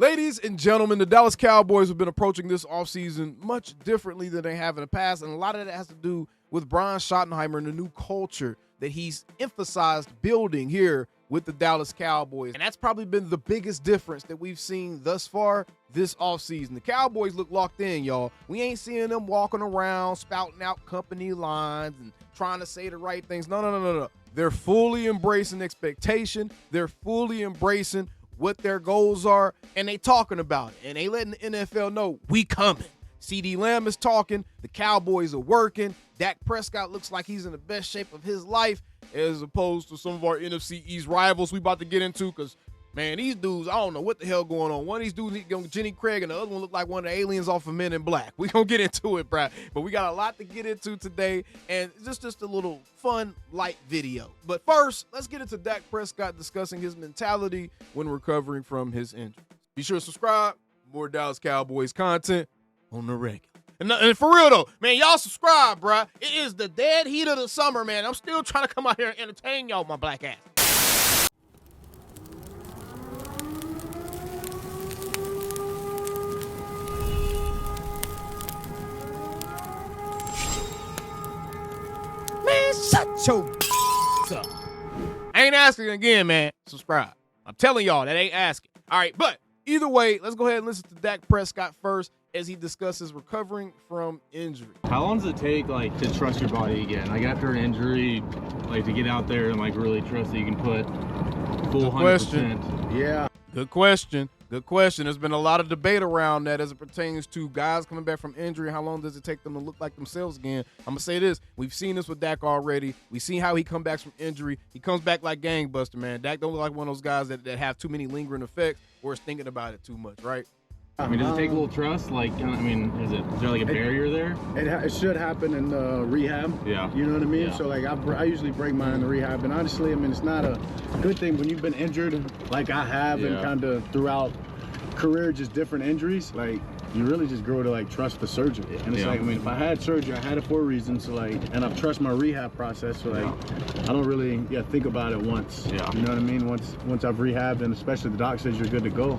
Ladies and gentlemen, the Dallas Cowboys have been approaching this offseason much differently than they have in the past, and a lot of that has to do with Brian Schottenheimer and the new culture that he's emphasized building here with the Dallas Cowboys. And that's probably been the biggest difference that we've seen thus far this offseason. The Cowboys look locked in, y'all. We ain't seeing them walking around, spouting out company lines and trying to say the right things. No. They're fully embracing expectation. They're fully embracing what their goals are, and they talking about it. And they letting the NFL know, we coming. CeeDee Lamb is talking. The Cowboys are working. Dak Prescott looks like he's in the best shape of his life, as opposed to some of our NFC East rivals we about to get into, because, man, these dudes, I don't know what the hell going on. One of these dudes, Jenny Craig, and the other one look like one of the aliens off of Men in Black. We gonna get into it, bro. But we got a lot to get into today, and just a little fun, light video. But first, let's get into Dak Prescott discussing his mentality when recovering from his injury. Be sure to subscribe. More Dallas Cowboys content on the regular. And for real, though, man, y'all subscribe, bro. It is the dead heat of the summer, man. I'm still trying to come out here and entertain y'all, my black ass. Man, shut your up. I ain't asking again, man. Subscribe. I'm telling y'all, that ain't asking. All right, but either way, let's go ahead and listen to Dak Prescott first as he discusses recovering from injury. How long does it take, like, to trust your body again? Like, after an injury, like, to get out there and, like, really trust that you can put full 100%? Yeah. Good question. There's been a lot of debate around that as it pertains to guys coming back from injury. How long does it take them to look like themselves again? I'm going to say this. We've seen this with Dak already. We've seen how he comes back from injury. He comes back like gangbuster, man. Dak don't look like one of those guys that have too many lingering effects or is thinking about it too much, right? I mean, does it take a little trust? Like, I mean, is there like a barrier there? It should happen in rehab. Yeah. You know what I mean? Yeah. So, like, I usually break mine in the rehab. And honestly, I mean, it's not a good thing when you've been injured like I have and kind of throughout career, just different injuries. Like, you really just grow to, like, trust the surgeon. And it's like, I mean, if I had surgery, I had it for a reason. So, like, and I trust my rehab process. So, like, I don't really think about it once. Yeah. You know what I mean? Once I've rehabbed, and especially the doc says you're good to go.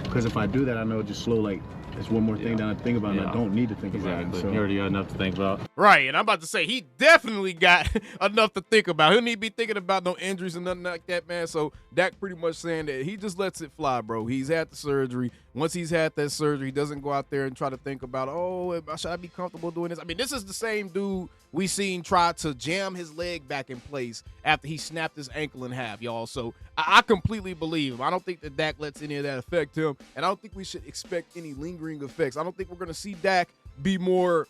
Because if I do that, I know just slow, like, it's one more thing that I think about and I don't need to think about it. So. You already got enough to think about. Right, and I'm about to say, he definitely got enough to think about. He'll need to be thinking about no injuries and nothing like that, man. So Dak pretty much saying that he just lets it fly, bro. He's had the surgery. Once he's had that surgery, he doesn't go out there and try to think about, oh, should I be comfortable doing this? I mean, this is the same dude we seen try to jam his leg back in place after he snapped his ankle in half, y'all. So I completely believe him. I don't think that Dak lets any of that affect him, and I don't think we should expect any lingering effects. I don't think we're going to see Dak be more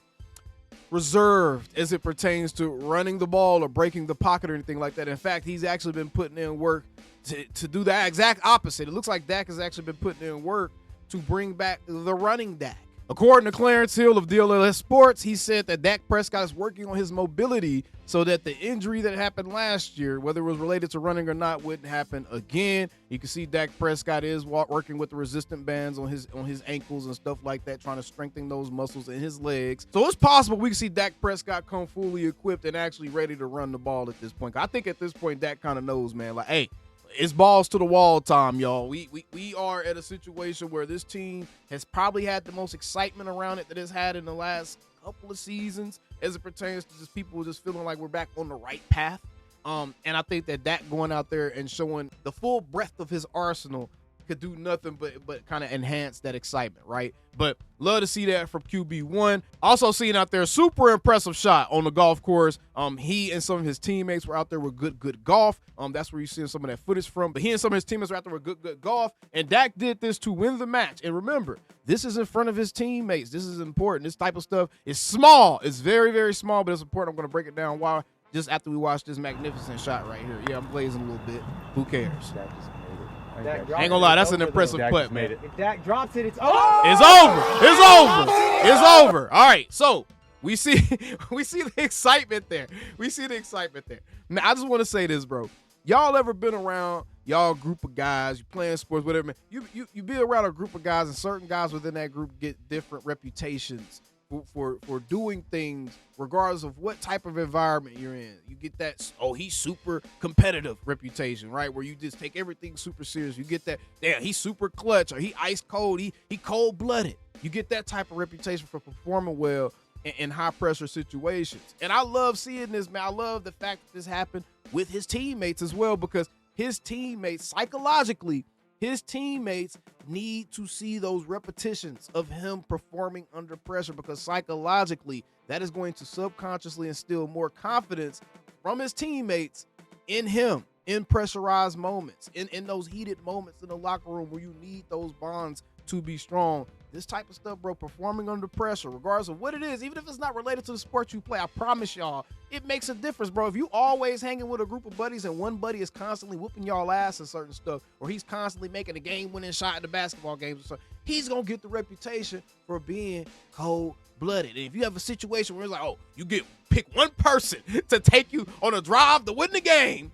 reserved as it pertains to running the ball or breaking the pocket or anything like that. In fact, he's actually been putting in work to do that exact opposite. It looks like Dak has actually been putting in work to bring back the running Dak. According to Clarence Hill of DLS Sports, he said that Dak Prescott is working on his mobility so that the injury that happened last year, whether it was related to running or not, wouldn't happen again. You can see Dak Prescott is working with the resistant bands on his ankles and stuff like that, trying to strengthen those muscles in his legs. So it's possible we can see Dak Prescott come fully equipped and actually ready to run the ball at this point. I think at this point, Dak kind of knows, man, like, hey, it's balls to the wall time, y'all. We are at a situation where this team has probably had the most excitement around it that it's had in the last couple of seasons as it pertains to just people just feeling like we're back on the right path. And I think that going out there and showing the full breadth of his arsenal could do nothing but kind of enhance that excitement, right? But love to see that from QB1. Also seeing out there, super impressive shot on the golf course. He and some of his teammates were out there with good golf. That's where you're seeing some of that footage from. But he and some of his teammates were out there with good golf. And Dak did this to win the match. And remember, this is in front of his teammates. This is important. This type of stuff is small. It's very, very small, but it's important. I'm going to break it down why just after we watch this magnificent shot right here. Yeah, I'm blazing a little bit. Who cares? Ain't gonna lie, that's an impressive putt, man. If Dak drops it, it's over. It's over. All right, so we see the excitement there. Now, I just want to say this, bro. Y'all ever been around y'all group of guys, you playing sports, whatever, man. You be around a group of guys, and certain guys within that group get different reputations for doing things regardless of what type of environment you're in. You get that, oh, he's super competitive reputation, right? Where you just take everything super serious. You get that, damn, he's super clutch, or he ice cold, he cold-blooded. You get that type of reputation for performing well in high-pressure situations. And I love seeing this, man. I love the fact that this happened with his teammates as well, because his teammates, psychologically, his teammates need to see those repetitions of him performing under pressure, because psychologically, that is going to subconsciously instill more confidence from his teammates in him, in pressurized moments, in those heated moments in the locker room where you need those bonds to be strong. This type of stuff, bro, performing under pressure, regardless of what it is, even if it's not related to the sport you play, I promise y'all, it makes a difference, bro. If you always hanging with a group of buddies and one buddy is constantly whooping y'all ass in certain stuff, or he's constantly making a game-winning shot in the basketball games or something, he's going to get the reputation for being cold-blooded. And if you have a situation where it's like, oh, you pick one person to take you on a drive to win the game,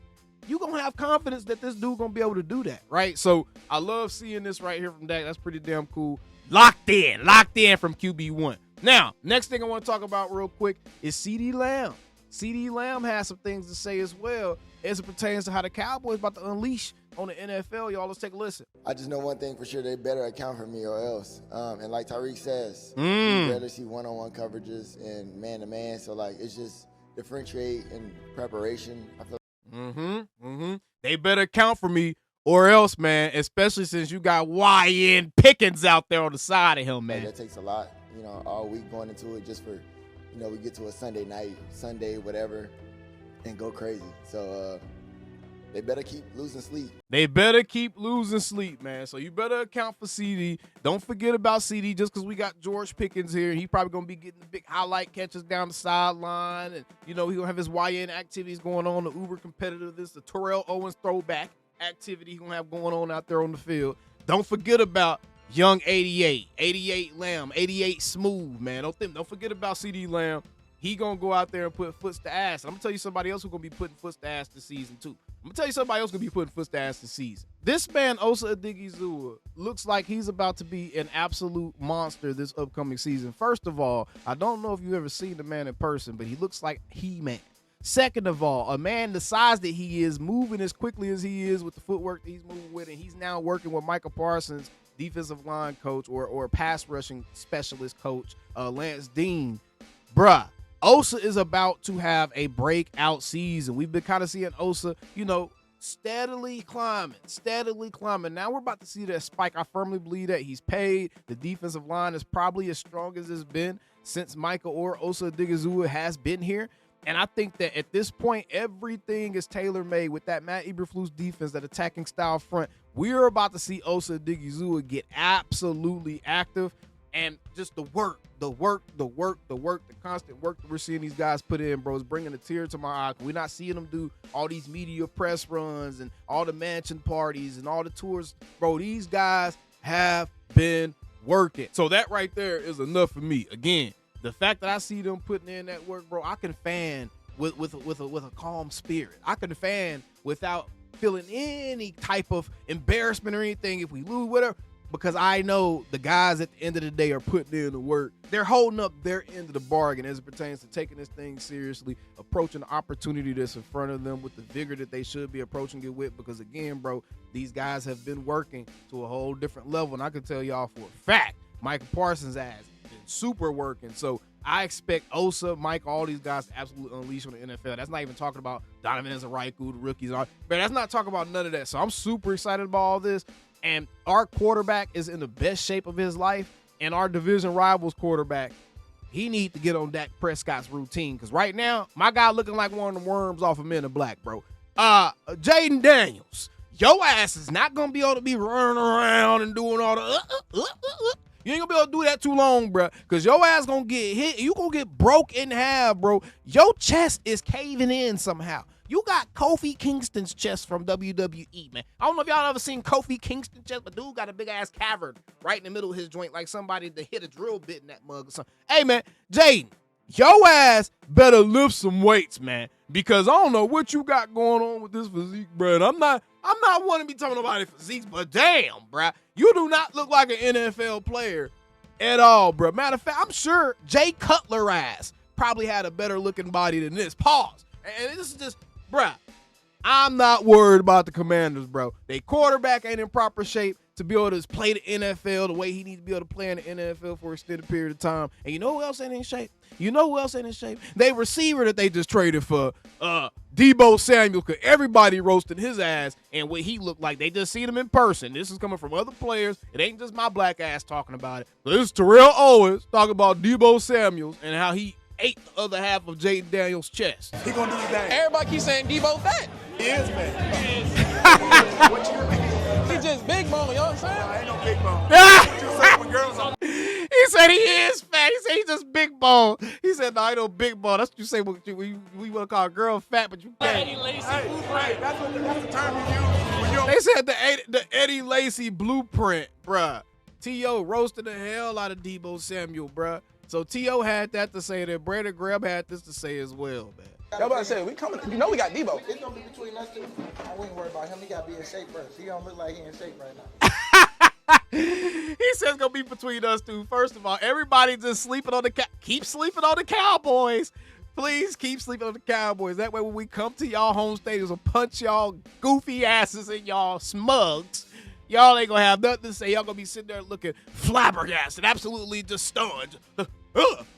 you're going to have confidence that this dude going to be able to do that, right? So I love seeing this right here from Dak. That's pretty damn cool. Locked in from QB1. Now, next thing I want to talk about real quick is CeeDee Lamb. CeeDee Lamb has some things to say as well as it pertains to how the Cowboys about to unleash on the NFL. Y'all, let's take a listen. I just know one thing for sure, they better account for me or else. And like Tyreek says, you rarely see one-on-one coverages and man-to-man. So, like, it's just differentiate and preparation. I feel They better account for me or else, man, especially since you got YN Pickens out there on the side of him, man. That takes a lot, all week going into it just for, we get to a Sunday night, Sunday, whatever, and go crazy. So they better keep losing sleep. They better keep losing sleep, man. So you better account for CeeDee. Don't forget about CeeDee just because we got George Pickens here. He probably going to be getting the big highlight catches down the sideline. And, he going to have his YN activities going on, the uber competitiveness, the Terrell Owens throwback activity he's going to have going on out there on the field. Don't forget about young 88 Lamb, 88 Smooth, man. Don't forget about CeeDee Lamb. He going to go out there and put foots to ass. I'm going to tell you somebody else who's going to be putting foots to ass this season, too. I'm going to tell you somebody else going to be putting foots to ass this season. This man, Osa Odighizuwa, looks like he's about to be an absolute monster this upcoming season. First of all, I don't know if you've ever seen the man in person, but he looks like He-Man. Second of all, a man the size that he is, moving as quickly as he is with the footwork that he's moving with, and he's now working with Micah Parsons, defensive line coach or pass rushing specialist coach, Lance Dean. Bruh, Osa is about to have a breakout season. We've been kind of seeing Osa, steadily climbing. Now we're about to see that spike. I firmly believe that he's paid. The defensive line is probably as strong as it's been since Micah or Osa Odighizuwa has been here. And I think that at this point, everything is tailor-made with that Matt Eberflus defense, that attacking style front. We're about to see Osa Odighizuwa get absolutely active, and just the constant work that we're seeing these guys put in, bro, is bringing a tear to my eye. We're not seeing them do all these media press runs and all the mansion parties and all the tours. Bro, these guys have been working. So that right there is enough for me. Again, the fact that I see them putting in that work, bro, I can fan with a calm spirit. I can fan without feeling any type of embarrassment or anything if we lose, whatever, because I know the guys at the end of the day are putting in the work. They're holding up their end of the bargain as it pertains to taking this thing seriously, approaching the opportunity that's in front of them with the vigor that they should be approaching it with, because, again, bro, these guys have been working to a whole different level, and I can tell y'all for a fact, Micah Parsons has been super working. So I expect Osa, Mike, all these guys to absolutely unleash on the NFL. That's not even talking about Donovan Ezeraiku, the rookies. But that's not talking about none of that. So I'm super excited about all this. And our quarterback is in the best shape of his life. And our division rivals quarterback, he needs to get on Dak Prescott's routine. Because right now, my guy looking like one of the worms off of Men in Black, bro. Jaden Daniels, your ass is not going to be able to be running around and doing all the You ain't gonna be able to do that too long, bro, because your ass gonna get hit. You gonna get broke in half, bro. Your chest is caving in somehow. You got Kofi Kingston's chest from WWE, man. I don't know if y'all ever seen Kofi Kingston's chest, but dude got a big-ass cavern right in the middle of his joint like somebody to hit a drill bit in that mug or something. Hey, man, Jaden, your ass better lift some weights, man, because I don't know what you got going on with this physique, bro. And I'm not wanting to be talking about physiques, but damn, bro, you do not look like an NFL player at all, bro. Matter of fact, I'm sure Jay Cutler ass probably had a better looking body than this. Pause. And this is just, bruh, I'm not worried about the Commanders, bro. They quarterback ain't in proper shape to be able to play the NFL the way he needs to be able to play in the NFL for an extended period of time. And you know who else ain't in shape? They receiver that they just traded for Deebo Samuel, because everybody roasted his ass and what he looked like. They just seen him in person. This is coming from other players. It ain't just my black ass talking about it. This is Terrell Owens talking about Deebo Samuels and how he ate the other half of Jaden Daniels' chest. He gonna do his thing. Everybody keeps saying Deebo fat. He is fat. What you mean? He just big bone, you know what I'm saying? I ain't no big bone. What you say when girls on? He said he is fat. He said he's just big bone. He said, no, I ain't no big bone. That's what you say when you want to call a girl fat, but you can't. Eddie Lacy. Hey, that's the term you use when you They said the Eddie Lacy blueprint, bruh. T.O. roasted the hell out of Deebo Samuel, bruh. So T.O. had that to say. That Brandon Graham had this to say as well, man. Y'all about to say, we coming. You know we got Deebo. It's gonna be between us two. I wouldn't worry about him. He gotta be in shape first. He don't look like he in shape right now. He says it's gonna be between us two. First of all, everybody just sleeping on keep sleeping on the Cowboys. Please keep sleeping on the Cowboys. That way when we come to y'all home stadiums, we'll punch y'all goofy asses and y'all smugs. Y'all ain't gonna have nothing to say. Y'all gonna be sitting there looking flabbergasted, absolutely just stunned.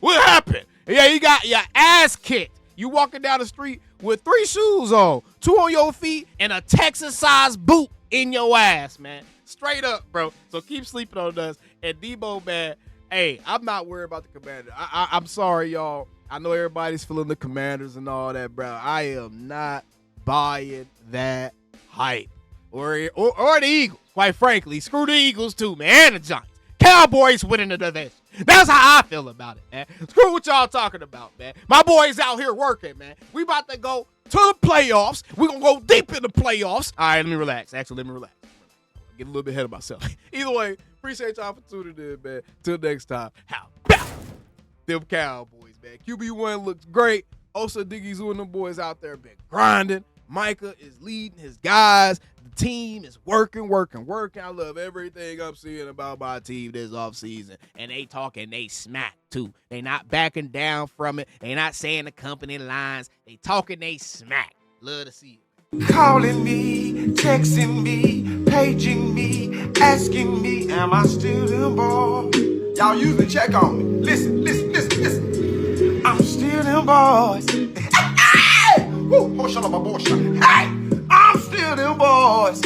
What happened? Yeah, you got your ass kicked. You walking down the street with 3 shoes on, 2 on your feet, and a Texas-sized boot in your ass, man. Straight up, bro. So keep sleeping on us. And Deebo, man, hey, I'm not worried about the Commanders. I'm sorry, y'all. I know everybody's feeling the Commanders and all that, bro. I am not buying that hype. Or the Eagles, quite frankly. Screw the Eagles, too, man, and the Giants. Cowboys winning the division. That's how I feel about it, man. Screw what y'all talking about, man. My boys out here working, man. We about to go to the playoffs. We gonna go deep in the playoffs. All right, let me relax. Actually, let me relax. Get a little bit ahead of myself. Either way, appreciate y'all for tuning in, man. Till next time, how about them Cowboys, man? QB1 looks great. Osa Diggy's and them boys out there been grinding. Micah is leading his guys. The team is working. I love everything I'm seeing about my team this offseason. And they talking, they smack, too. They not backing down from it. They not saying the company lines. They talking, they smack. Love to see it. Calling me, texting me, paging me, asking me, am I still them boys? Y'all usually check on me. Listen. I'm still them boys. Hey! Woo! Oh, shut up, my boy. Hey! I'm still them boys.